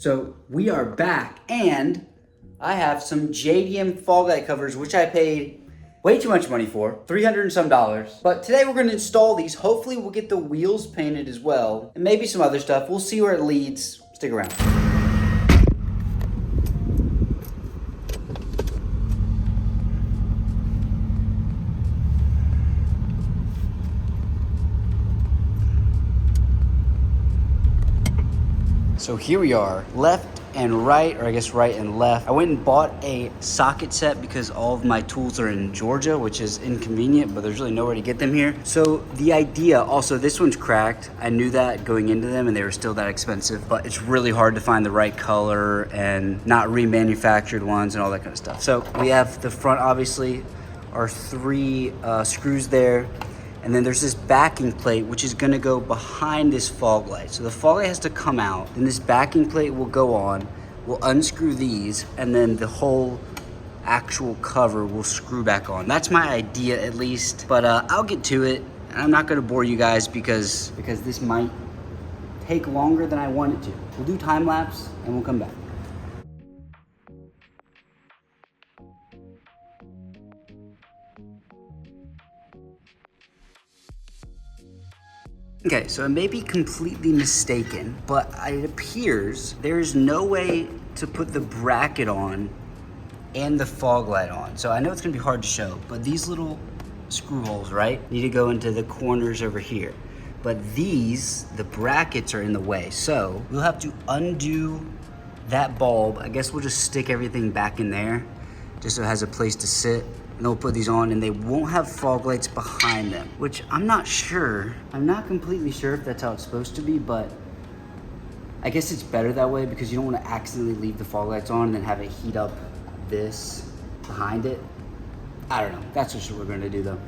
So we are back, and I have some JDM fog light covers, which I paid way too much money for, $300 and some. But today we're gonna install these. Hopefully we'll get the wheels painted as well, and maybe some other stuff. We'll see where it leads. Stick around. So here we are, left and right, or I guess right and left. I went and bought a socket set because all of my tools are in Georgia, which is inconvenient, but there's really nowhere to get them here. So the idea, also this one's cracked. I knew that going into them and they were still that expensive, but it's really hard to find the right color and not remanufactured ones and all that kind of stuff. So we have the front, obviously, our three screws there. And then there's this backing plate, which is gonna go behind this fog light. So the fog light has to come out, then this backing plate will go on. We'll unscrew these, and then the whole actual cover will screw back on. That's my idea, at least. But I'll get to it. I'm not gonna bore you guys because this might take longer than I want it to. We'll do time lapse, and we'll come back. Okay, so I may be completely mistaken, but it appears there is no way to put the bracket on and the fog light on. So I know it's gonna be hard to show, but these little screw holes, right, need to go into the corners over here. But these, the brackets are in the way. So we'll have to undo that bulb. I guess we'll just stick everything back in there just so it has a place to sit. And they'll put these on and they won't have fog lights behind them, which I'm not sure. I'm not completely sure if that's how it's supposed to be, but I guess it's better that way because you don't want to accidentally leave the fog lights on and then have it heat up this behind it. I don't know. That's just what we're going to do though.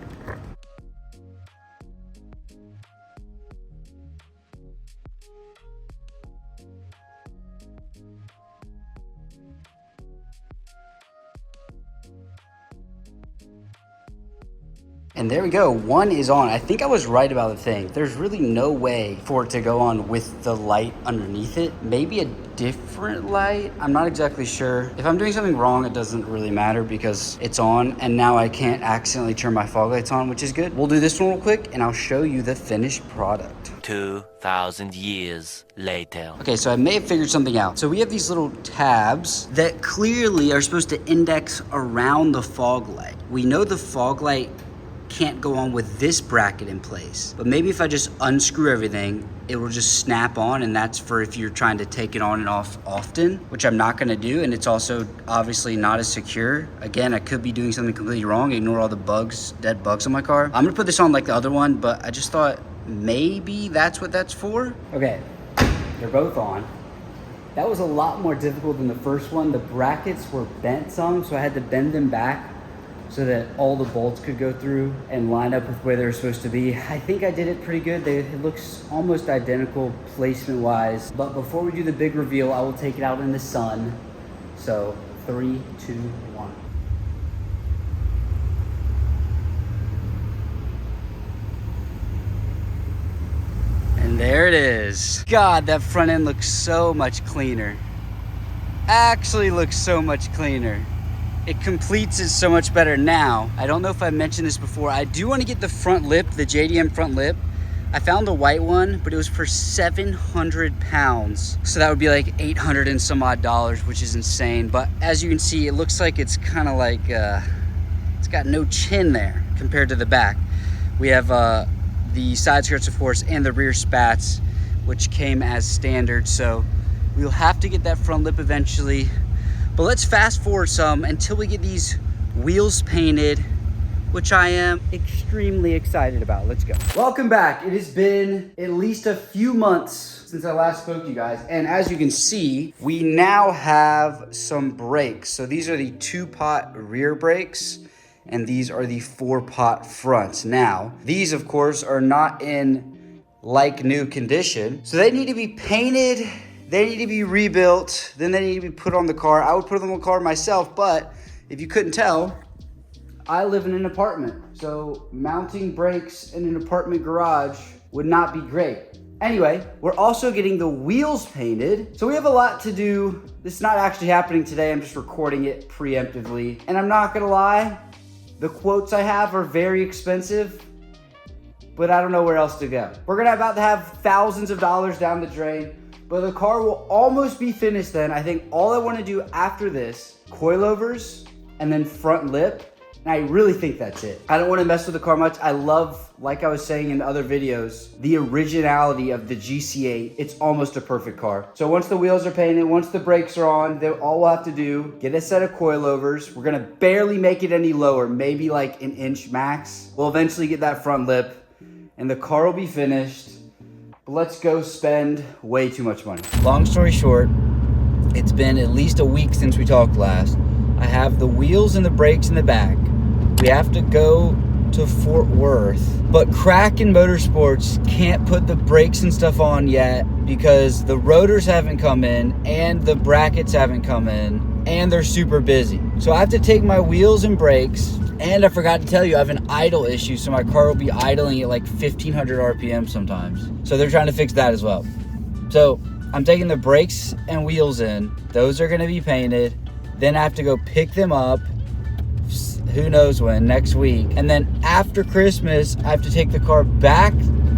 And there we go, one is on. I think I was right about the thing. There's really no way for it to go on with the light underneath it. Maybe a different light, I'm not exactly sure. If I'm doing something wrong, it doesn't really matter because it's on, and now I can't accidentally turn my fog lights on, which is good. We'll do this one real quick and I'll show you the finished product. 2,000 years later. Okay, so I may have figured something out. So we have these little tabs that clearly are supposed to index around the fog light. We know the fog light can't go on with this bracket in place, but maybe if I just unscrew everything, it will just snap on, and that's for if you're trying to take it on and off often, which I'm not gonna do, and it's also obviously not as secure. Again, I could be doing something completely wrong. Ignore all the bugs, dead bugs on my car. I'm gonna put this on like the other one, but I just thought maybe that's what that's for. Okay, they're both on. That was a lot more difficult than the first one. The brackets were bent some, so I had to bend them back so that all the bolts could go through and line up with where they're supposed to be. I think I did it pretty good. It looks almost identical placement wise. But before we do the big reveal, I will take it out in the sun. So 3, 2, 1. And there it is. God, that front end looks so much cleaner. Actually looks so much cleaner. It completes it so much better now. I don't know if I mentioned this before. I do want to get the front lip, the JDM front lip. I found the white one, but it was for 700 pounds. So that would be like 800 and some odd dollars, which is insane. But as you can see, it looks like it's kind of like, it's got no chin there compared to the back. We have the side skirts, of course, and the rear spats, which came as standard. So we'll have to get that front lip eventually. But let's fast forward some until we get these wheels painted, which I am extremely excited about. Let's go. Welcome back. It has been at least a few months since I last spoke to you guys. And as you can see, we now have some brakes. So these are the 2-pot rear brakes, and these are the 4-pot fronts. Now, these of course are not in like new condition. So they need to be painted. They need to be rebuilt, then they need to be put on the car. I would put them on the car myself, but if you couldn't tell, I live in an apartment. So mounting brakes in an apartment garage would not be great. Anyway, we're also getting the wheels painted. So we have a lot to do. This is not actually happening today. I'm just recording it preemptively. And I'm not gonna lie, the quotes I have are very expensive, but I don't know where else to go. We're gonna about to have thousands of dollars down the drain, but the car will almost be finished then. I think all I wanna do after this, coilovers and then front lip. And I really think that's it. I don't want to mess with the car much. I love, like I was saying in other videos, the originality of the GC8. It's almost a perfect car. So once the wheels are painted, once the brakes are on, then all we'll have to do, get a set of coilovers. We're gonna barely make it any lower, maybe like an inch max. We'll eventually get that front lip and the car will be finished. But let's go spend way too much money. Long story short, it's been at least a week since we talked last. I have the wheels and the brakes in the back. We have to go to Fort Worth, but Kraken Motorsports can't put the brakes and stuff on yet because the rotors haven't come in and the brackets haven't come in and they're super busy. So I have to take my wheels and brakes, and I forgot to tell you, I have an idle issue, so my car will be idling at like 1500 RPM sometimes. So they're trying to fix that as well. So I'm taking the brakes and wheels in. Those are gonna be painted. Then I have to go pick them up, who knows when, next week. And then after Christmas, I have to take the car back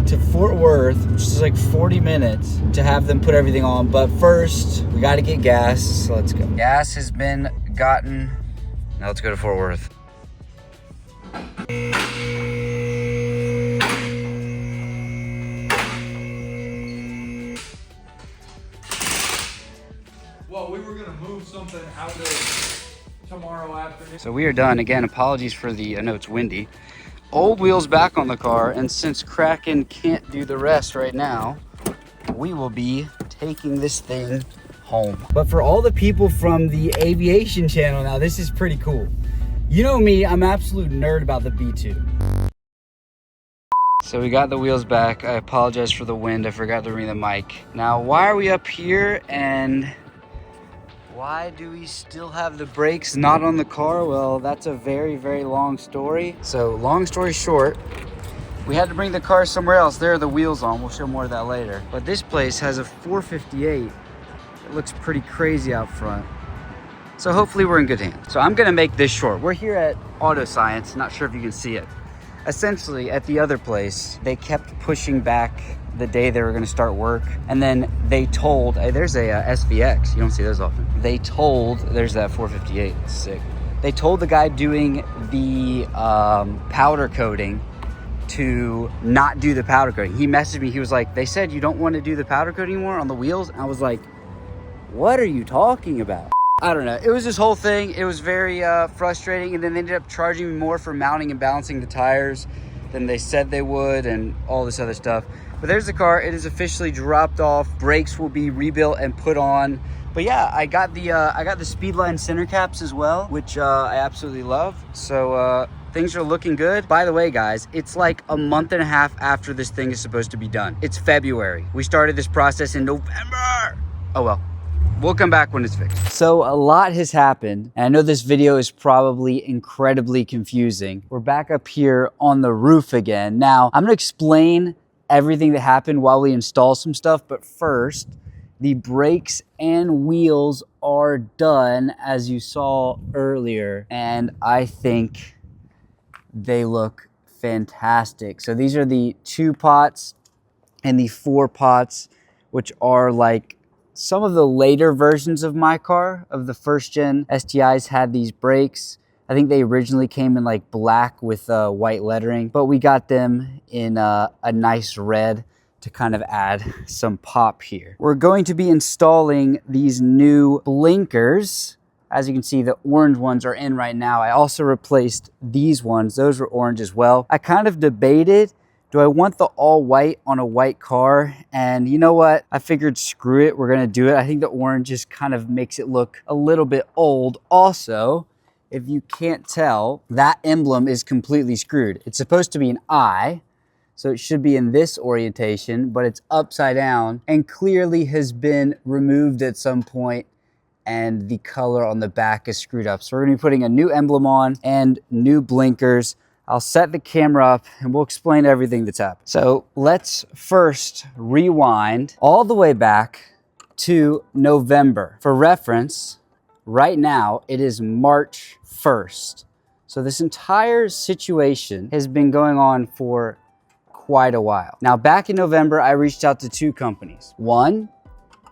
to Fort Worth, which is like 40 minutes, to have them put everything on. But first, we gotta get gas, so let's go. Gas has been gotten. Now let's go to Fort Worth. Well, we were gonna move something out of tomorrow afternoon. So we are done. Again, apologies for the, I know it's windy. Old wheels back on the car, and since Kraken can't do the rest right now, we will be taking this thing home. But for all the people from the aviation channel now, this is pretty cool. You know me, I'm an absolute nerd about the B2. So we got the wheels back. I apologize for the wind. I forgot to ring the mic. Now, why are we up here and why do we still have the brakes not on the car? Well, that's a very, very long story. So long story short, we had to bring the car somewhere else. There are the wheels on. We'll show more of that later. But this place has a 458. It looks pretty crazy out front. So hopefully we're in good hands. So I'm gonna make this short. We're here at Auto Science. Not sure if you can see it. Essentially, at the other place, they kept pushing back the day they were going to start work, and then they told, hey, there's a SVX, you don't see those often. They told, there's that 458, it's sick. They told the guy doing the powder coating to not do the powder coating. He messaged me, he was like, they said you don't want to do the powder coating anymore on the wheels? And I was like, what are you talking about? I don't know, it was this whole thing. It was very frustrating, and then they ended up charging me more for mounting and balancing the tires than they said they would, and all this other stuff. But there's the car. It is officially dropped off. Brakes will be rebuilt and put on. But yeah, I got the Speedline center caps as well, which I absolutely love. So things are looking good. By the way, guys, it's like a month and a half after this thing is supposed to be done. It's February. We started this process in November. Oh well. We'll come back when it's fixed. So a lot has happened, and I know this video is probably incredibly confusing. We're back up here on the roof again. Now, I'm gonna explain everything that happened while we install some stuff, but first, the brakes and wheels are done, as you saw earlier, and I think they look fantastic. So these are the 2 pots and the 4 pots, which are like some of the later versions of my car, of the first gen STIs, had these brakes. I think they originally came in like black with white lettering, but we got them in a nice red to kind of add some pop here. We're going to be installing these new blinkers. As you can see, the orange ones are in right now. I also replaced these ones. Those were orange as well. I kind of debated, do I want the all white on a white car? And you know what? I figured screw it, we're gonna do it. I think the orange just kind of makes it look a little bit old. Also, if you can't tell, that emblem is completely screwed. It's supposed to be an eye, so it should be in this orientation, but it's upside down and clearly has been removed at some point, and the color on the back is screwed up. So we're gonna be putting a new emblem on and new blinkers. I'll set the camera up and we'll explain everything that's happened. So let's first rewind all the way back to November. For reference, right now it is March 1st. So this entire situation has been going on for quite a while. Now, back in November, I reached out to two companies. One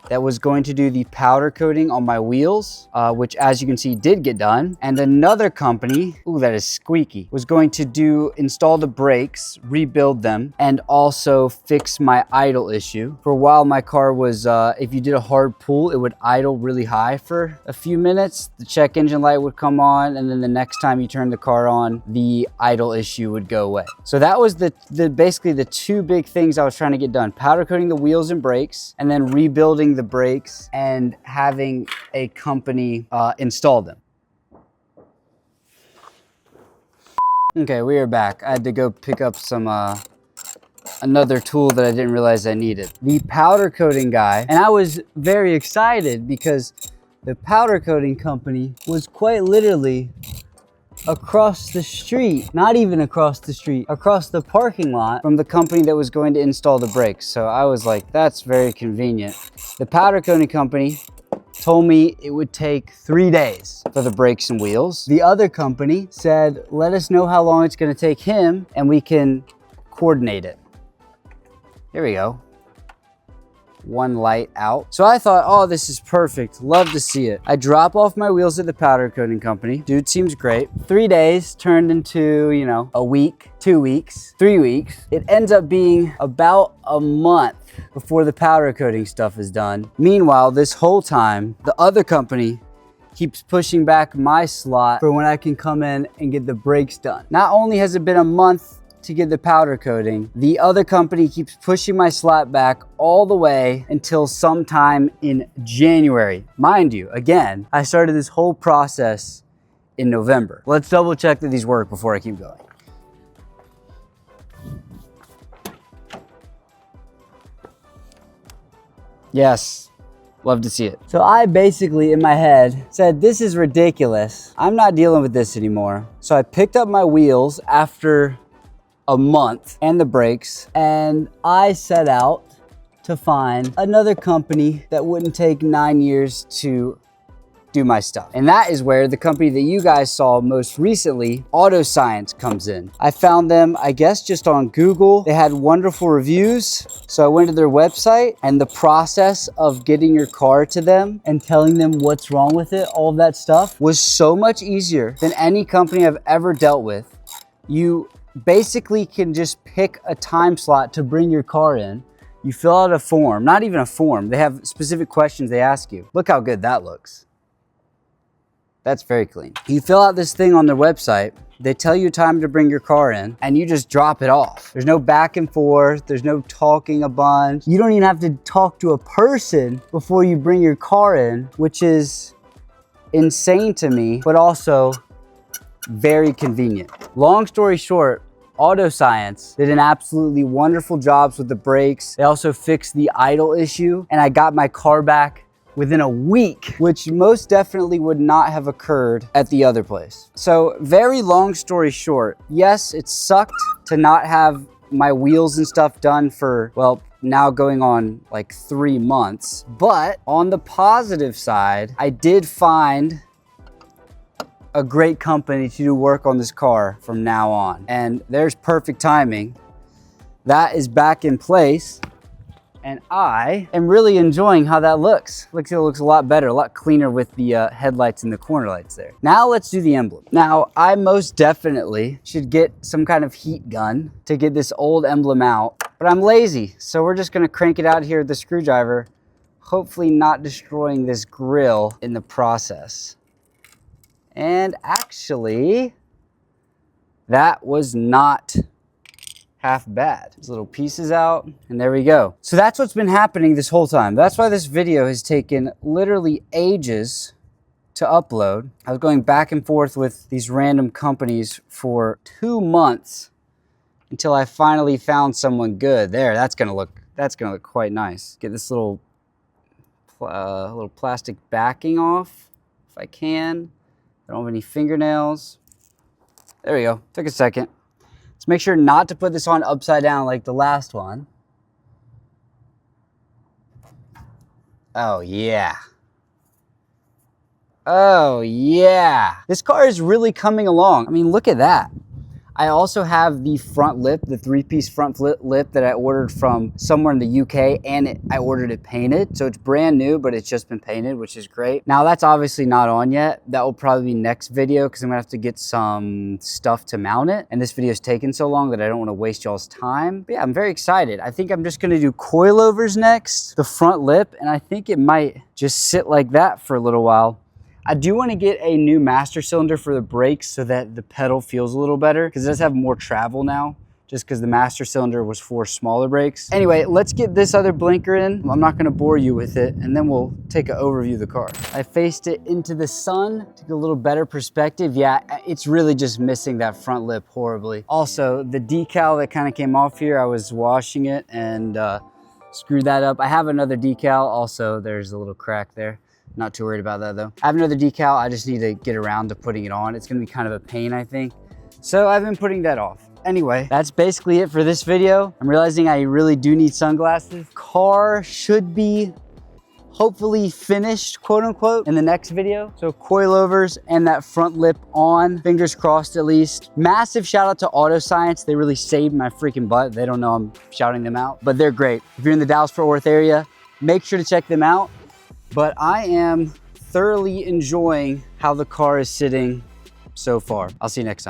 that was going to do the powder coating on my wheels, which as you can see did get done. And another company, ooh, that is squeaky, was going to install the brakes, rebuild them, and also fix my idle issue. For a while, my car was, if you did a hard pull, it would idle really high for a few minutes. The check engine light would come on, and then the next time you turn the car on, the idle issue would go away. So that was basically the two big things I was trying to get done: powder coating the wheels and brakes, and then rebuilding the brakes and having a company install them. Okay, we are back. I had to go pick up some another tool that I didn't realize I needed. The powder coating guy, and I was very excited because the powder coating company was quite literally across the street, not even across the street, across the parking lot from the company that was going to install the brakes. So I was like, that's very convenient. The powder coating company told me it would take 3 days for the brakes and wheels. The other company said, let us know how long it's going to take him and we can coordinate it. Here we go. One light out. So I thought, oh, this is perfect. Love to see it. I drop off my wheels at the powder coating company. Dude seems great. 3 days turned into, you know, a week, 2 weeks, 3 weeks. It ends up being about a month before the powder coating stuff is done. Meanwhile, this whole time, the other company keeps pushing back my slot for when I can come in and get the brakes done. Not only has it been a month to get the powder coating, the other company keeps pushing my slot back all the way until sometime in January. Mind you, again, I started this whole process in November. Let's double check that these work before I keep going. Yes, love to see it. So I basically, in my head, said, this is ridiculous. I'm not dealing with this anymore. So I picked up my wheels after a month and the brakes, and I set out to find another company that wouldn't take 9 years to do my stuff. And that is where the company that you guys saw most recently, Auto Science, comes in. I found them, I guess, just on Google. They had wonderful reviews. So I went to their website, and the process of getting your car to them and telling them what's wrong with it, all of that stuff, was so much easier than any company I've ever dealt with. You basically can just pick a time slot to bring your car in. You fill out a form, not even a form. They have specific questions they ask you. Look how good that looks. That's very clean. You fill out this thing on their website. They tell you time to bring your car in and you just drop it off. There's no back and forth. There's no talking a bunch. You don't even have to talk to a person before you bring your car in, which is insane to me, but also very convenient. Long story short, Auto Science did an absolutely wonderful job with the brakes. They also fixed the idle issue, and I got my car back within a week, which most definitely would not have occurred at the other place. So very long story short, yes, it sucked to not have my wheels and stuff done for, well, now going on like 3 months. But on the positive side, I did find a great company to do work on this car from now on. And there's perfect timing. That is back in place. And I am really enjoying how that looks. It looks a lot better, a lot cleaner with the headlights and the corner lights there. Now let's do the emblem. Now, I most definitely should get some kind of heat gun to get this old emblem out, but I'm lazy. So we're just gonna crank it out here with the screwdriver, hopefully not destroying this grill in the process. And actually, that was not half bad. These little pieces out, and there we go. So that's what's been happening this whole time. That's why this video has taken literally ages to upload. I was going back and forth with these random companies for 2 months until I finally found someone good. There, that's gonna look quite nice. Get this little plastic backing off if I can. I don't have any fingernails. There we go. Took a second. Let's make sure not to put this on upside down like the last one. Oh yeah. Oh yeah. This car is really coming along. I mean, look at that. I also have the front lip, the 3-piece front lip that I ordered from somewhere in the UK, and I ordered it painted. So it's brand new, but it's just been painted, which is great. Now that's obviously not on yet. That will probably be next video because I'm gonna have to get some stuff to mount it. And this video is taking so long that I don't wanna waste y'all's time. But yeah, I'm very excited. I think I'm just gonna do coilovers next, the front lip, and I think it might just sit like that for a little while. I do want to get a new master cylinder for the brakes so that the pedal feels a little better because it does have more travel now, just because the master cylinder was for smaller brakes. Anyway, let's get this other blinker in. I'm not going to bore you with it, and then we'll take an overview of the car. I faced it into the sun to get a little better perspective. Yeah, it's really just missing that front lip horribly. Also, the decal that kind of came off here, I was washing it and screwed that up. I have another decal. Also, there's a little crack there. Not too worried about that though. I have another decal. I just need to get around to putting it on. It's gonna be kind of a pain, I think. So I've been putting that off. Anyway, that's basically it for this video. I'm realizing I really do need sunglasses. Car should be hopefully finished, quote unquote, in the next video. So coilovers and that front lip on, fingers crossed at least. Massive shout out to Auto Science. They really saved my freaking butt. They don't know I'm shouting them out, but they're great. If you're in the Dallas-Fort Worth area, make sure to check them out. But I am thoroughly enjoying how the car is sitting so far. I'll see you next time.